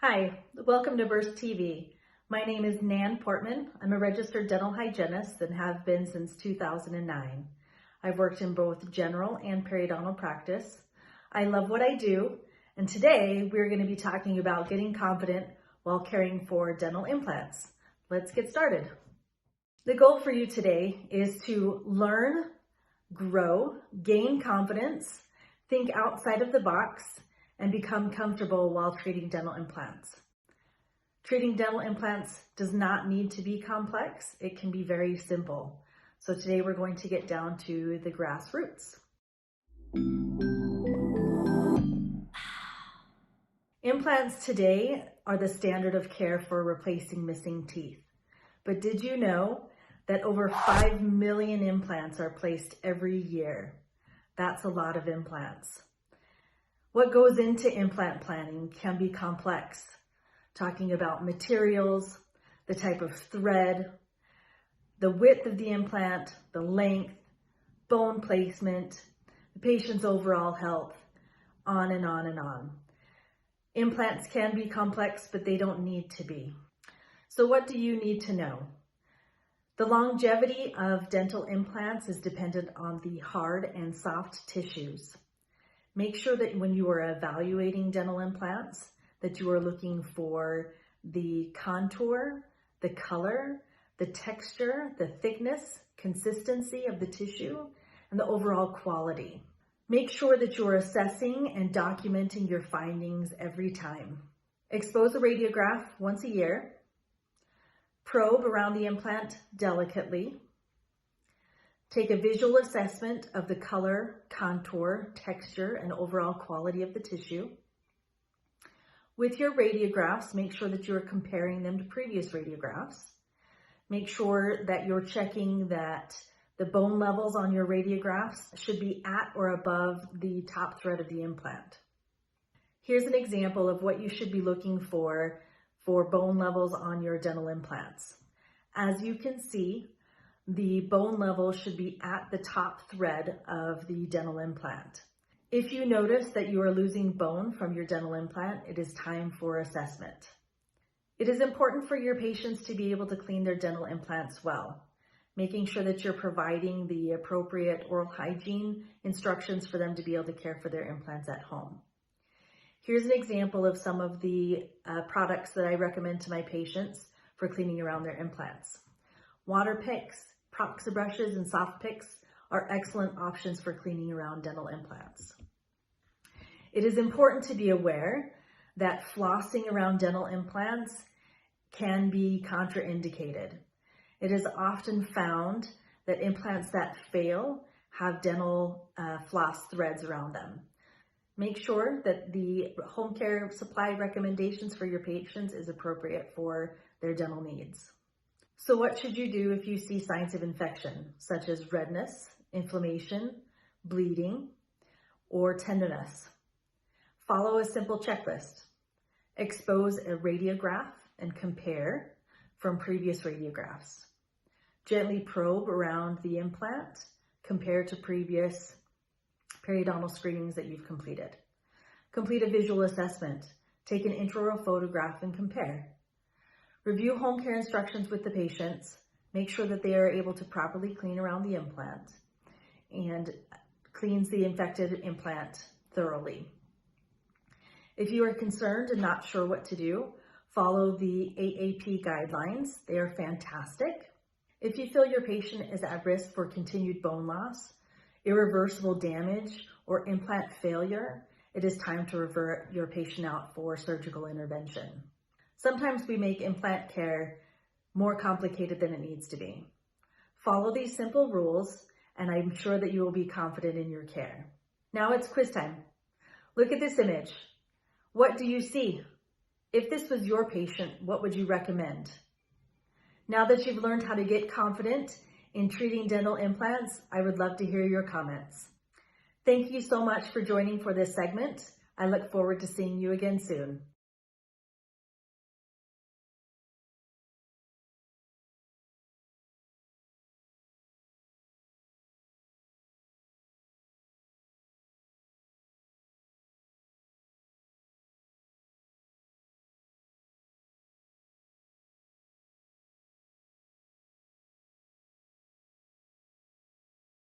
Hi, welcome to Burst TV. My name is Nan Portmann. I'm a registered dental hygienist and have been since 2009. I've worked in both general and periodontal practice. I love what I do, and today we're going to be talking about getting confident while caring for dental implants. Let's get started. The goal for you today is to learn, grow, gain confidence, think outside of the box, and become comfortable while treating dental implants. Treating dental implants does not need to be complex. It can be very simple. So today we're going to get down to the grassroots. Implants today are the standard of care for replacing missing teeth. But did you know that over 5 million implants are placed every year? That's a lot of implants. What goes into implant planning can be complex, talking about materials, the type of thread, the width of the implant, the length, bone placement, the patient's overall health, on and on and on. Implants can be complex, but they don't need to be. So what do you need to know? The longevity of dental implants is dependent on the hard and soft tissues. Make sure that when you are evaluating dental implants, that you are looking for the contour, the color, the texture, the thickness, consistency of the tissue, and the overall quality. Make sure that you're assessing and documenting your findings every time. Expose a radiograph once a year. Probe around the implant delicately. Take a visual assessment of the color, contour, texture, and overall quality of the tissue. With your radiographs, make sure that you're comparing them to previous radiographs. Make sure that you're checking that the bone levels on your radiographs should be at or above the top thread of the implant. Here's an example of what you should be looking for bone levels on your dental implants. As you can see, the bone level should be at the top thread of the dental implant. If you notice that you are losing bone from your dental implant, it is time for assessment. It is important for your patients to be able to clean their dental implants well, making sure that you're providing the appropriate oral hygiene instructions for them to be able to care for their implants at home. Here's an example of some of the products that I recommend to my patients for cleaning around their implants. Water picks, proxa brushes, and soft picks are excellent options for cleaning around dental implants. It is important to be aware that flossing around dental implants can be contraindicated. It is often found that implants that fail have dental floss threads around them. Make sure that the home care supply recommendations for your patients is appropriate for their dental needs. So what should you do if you see signs of infection, such as redness, inflammation, bleeding, or tenderness? Follow a simple checklist. Expose a radiograph and compare from previous radiographs. Gently probe around the implant, compare to previous periodontal screenings that you've completed. Complete a visual assessment. Take an intraoral photograph and compare. Review home care instructions with the patients. Make sure that they are able to properly clean around the implant and cleans the infected implant thoroughly. If you are concerned and not sure what to do, follow the AAP guidelines. They are fantastic. If you feel your patient is at risk for continued bone loss, irreversible damage, or implant failure, it is time to revert your patient out for surgical intervention. Sometimes we make implant care more complicated than it needs to be. Follow these simple rules, and I'm sure that you will be confident in your care. Now it's quiz time. Look at this image. What do you see? If this was your patient, what would you recommend? Now that you've learned how to get confident in treating dental implants, I would love to hear your comments. Thank you so much for joining for this segment. I look forward to seeing you again soon.